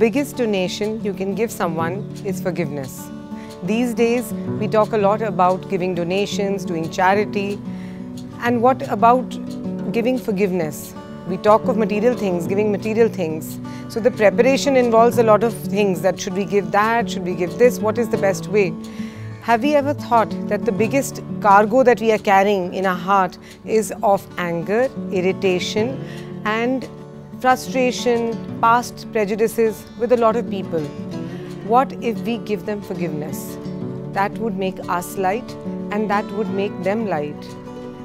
biggest donation you can give someone is forgiveness. These days, we talk a lot about giving donations, doing charity, and what about giving forgiveness? We talk of material things, giving material things. So the preparation involves a lot of things, that should we give that, should we give this, what is the best way? Have we ever thought that the biggest cargo that we are carrying in our heart is of anger, irritation, and frustration, past prejudices with a lot of people? What if we give them forgiveness? That would make us light and that would make them light.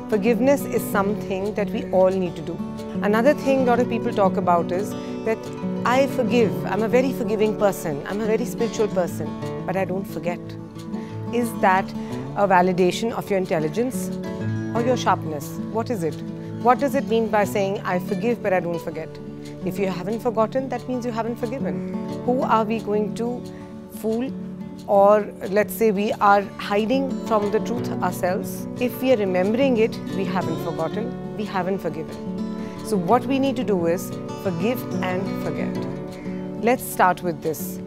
Forgiveness is something that we all need to do. Another thing a lot of people talk about is that I forgive, I'm a very forgiving person, I'm a very spiritual person, but I don't forget. Is that a validation of your intelligence or your sharpness? What is it? What does it mean by saying I forgive but I don't forget? If you haven't forgotten, that means you haven't forgiven. Who are we going to fool? Or let's say we are hiding from the truth ourselves. If we are remembering it, we haven't forgotten, we haven't forgiven. So what we need to do is forgive and forget. Let's start with this.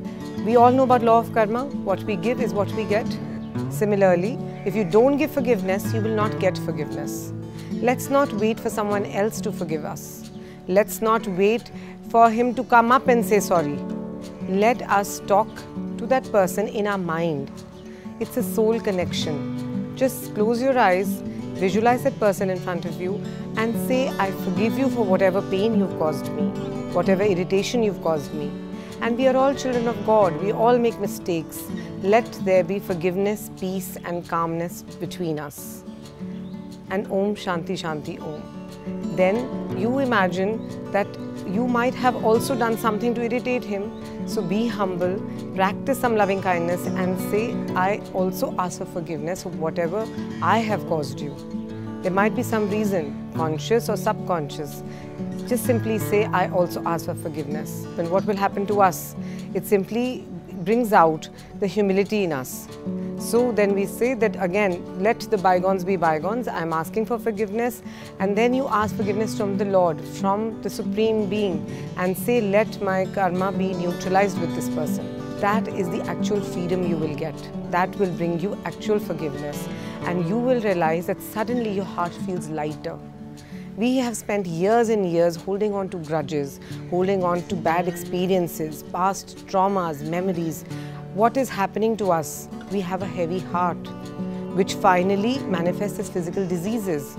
We all know about law of karma. What we give is what we get. Similarly, if you don't give forgiveness, you will not get forgiveness. Let's not wait for someone else to forgive us. Let's not wait for him to come up and say sorry. Let us talk to that person in our mind. It's a soul connection. Just close your eyes, visualize that person in front of you and say, I forgive you for whatever pain you've caused me, whatever irritation you've caused me. And we are all children of God. We all make mistakes. Let there be forgiveness, peace and calmness between us. And Om Shanti Shanti Om. Then you imagine that you might have also done something to irritate him. So be humble, practice some loving kindness and say, I also ask for forgiveness for whatever I have caused you. There might be some reason, conscious or subconscious. Just simply say, I also ask for forgiveness. Then what will happen to us? It simply brings out the humility in us. So then we say that again, let the bygones be bygones. I'm asking for forgiveness. And then you ask forgiveness from the Lord, from the Supreme Being, and say, let my karma be neutralized with this person. That is the actual freedom you will get. That will bring you actual forgiveness. And you will realize that suddenly your heart feels lighter. We have spent years and years holding on to grudges, holding on to bad experiences, past traumas, memories. What is happening to us? We have a heavy heart, which finally manifests as physical diseases.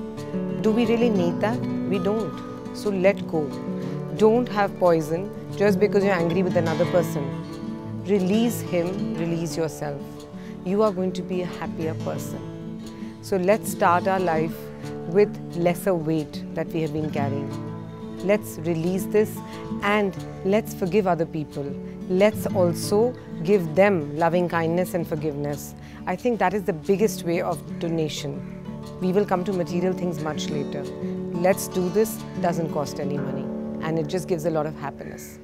Do we really need that? We don't. So let go. Don't have poison just because you're angry with another person. Release him, release yourself. You are going to be a happier person. So let's start our life with lesser weight that we have been carrying. Let's release this and let's forgive other people. Let's also give them loving kindness and forgiveness. I think that is the biggest way of donation. We will come to material things much later. Let's do this. It doesn't cost any money and it just gives a lot of happiness.